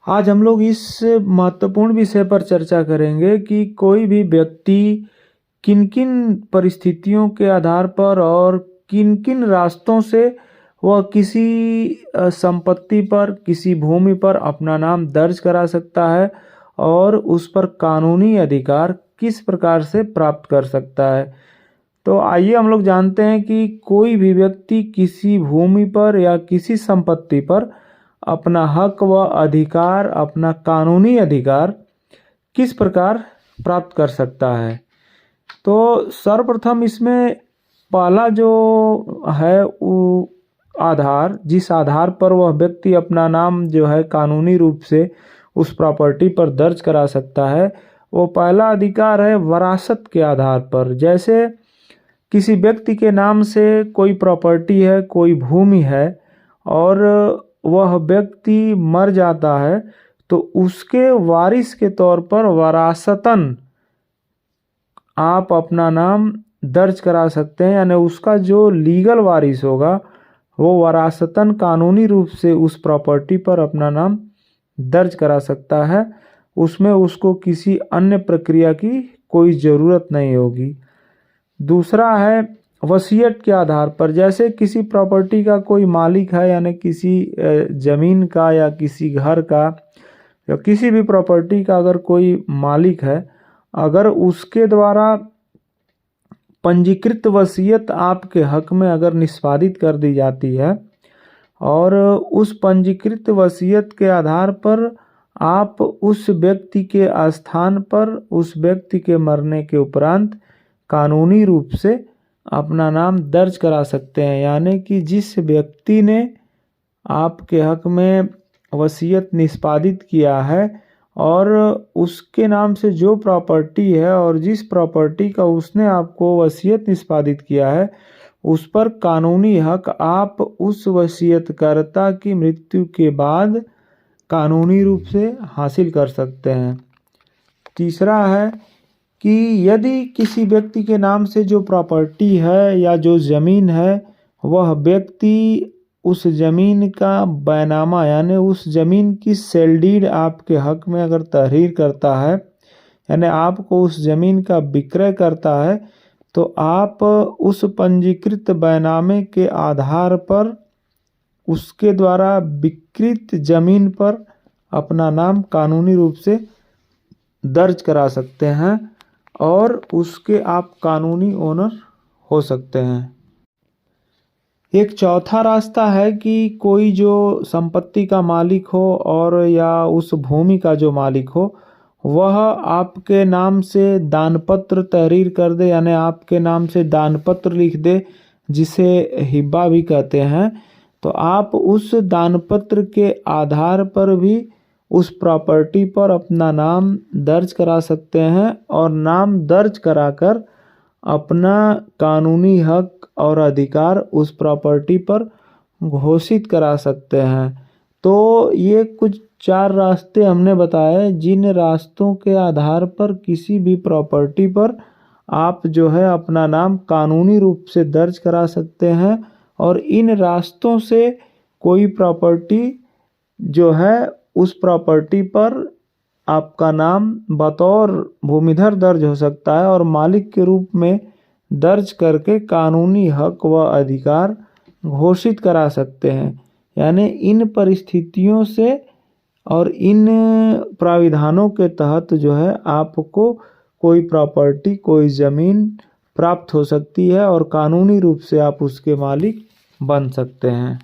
आज हम लोग इस महत्वपूर्ण विषय पर चर्चा करेंगे कि कोई भी व्यक्ति किन-किन परिस्थितियों के आधार पर और किन-किन रास्तों से वह किसी संपत्ति पर, किसी भूमि पर अपना नाम दर्ज करा सकता है और उस पर कानूनी अधिकार किस प्रकार से प्राप्त कर सकता है। तो आइए हम लोग जानते हैं कि कोई भी व्यक्ति किसी भूमि पर या किसी संपत्ति पर अपना हक व अधिकार, अपना कानूनी अधिकार किस प्रकार प्राप्त कर सकता है। तो सर्वप्रथम इसमें पहला जो है वो आधार, जिस आधार पर वह व्यक्ति अपना नाम जो है कानूनी रूप से उस प्रॉपर्टी पर दर्ज करा सकता है, वो पहला अधिकार है वरासत के आधार पर। जैसे किसी व्यक्ति के नाम से कोई प्रॉपर्टी है, कोई भूमि है और वह व्यक्ति मर जाता है, तो उसके वारिस के तौर पर वरासतन आप अपना नाम दर्ज करा सकते हैं। यानी उसका जो लीगल वारिस होगा वो वरासतन कानूनी रूप से उस प्रॉपर्टी पर अपना नाम दर्ज करा सकता है। उसमें उसको किसी अन्य प्रक्रिया की कोई ज़रूरत नहीं होगी। दूसरा है वसीयत के आधार पर। जैसे किसी प्रॉपर्टी का कोई मालिक है, यानी किसी ज़मीन का या किसी घर का या किसी भी प्रॉपर्टी का अगर कोई मालिक है, अगर उसके द्वारा पंजीकृत वसीयत आपके हक में अगर निष्पादित कर दी जाती है और उस पंजीकृत वसीयत के आधार पर आप उस व्यक्ति के स्थान पर उस व्यक्ति के मरने के उपरांत कानूनी रूप से अपना नाम दर्ज करा सकते हैं। यानी कि जिस व्यक्ति ने आपके हक में वसीयत निष्पादित किया है और उसके नाम से जो प्रॉपर्टी है और जिस प्रॉपर्टी का उसने आपको वसीयत निष्पादित किया है, उस पर कानूनी हक आप उस वसीयतकर्ता की मृत्यु के बाद कानूनी रूप से हासिल कर सकते हैं। तीसरा है कि यदि किसी व्यक्ति के नाम से जो प्रॉपर्टी है या जो ज़मीन है, वह व्यक्ति उस ज़मीन का बैनामा यानी उस ज़मीन की सेल डीड आपके हक में अगर तहरीर करता है, यानी आपको उस ज़मीन का विक्रय करता है, तो आप उस पंजीकृत बैनामे के आधार पर उसके द्वारा विकृत ज़मीन पर अपना नाम कानूनी रूप से दर्ज करा सकते हैं और उसके आप कानूनी ओनर हो सकते हैं। एक चौथा रास्ता है कि कोई जो संपत्ति का मालिक हो और या उस भूमि का जो मालिक हो, वह आपके नाम से दानपत्र तहरीर कर दे, यानी आपके नाम से दानपत्र लिख दे, जिसे हिब्बा भी कहते हैं। तो आप उस दानपत्र के आधार पर भी उस प्रॉपर्टी पर अपना नाम दर्ज करा सकते हैं और नाम दर्ज कराकर अपना कानूनी हक और अधिकार उस प्रॉपर्टी पर घोषित करा सकते हैं। तो ये कुछ 4 रास्ते हमने बताए, जिन रास्तों के आधार पर किसी भी प्रॉपर्टी पर आप जो है अपना नाम कानूनी रूप से दर्ज करा सकते हैं और इन रास्तों से कोई प्रॉपर्टी जो है उस प्रॉपर्टी पर आपका नाम बतौर भूमिधर दर्ज हो सकता है और मालिक के रूप में दर्ज करके कानूनी हक व अधिकार घोषित करा सकते हैं। यानी इन परिस्थितियों से और इन प्राविधानों के तहत जो है आपको कोई प्रॉपर्टी, कोई ज़मीन प्राप्त हो सकती है और कानूनी रूप से आप उसके मालिक बन सकते हैं।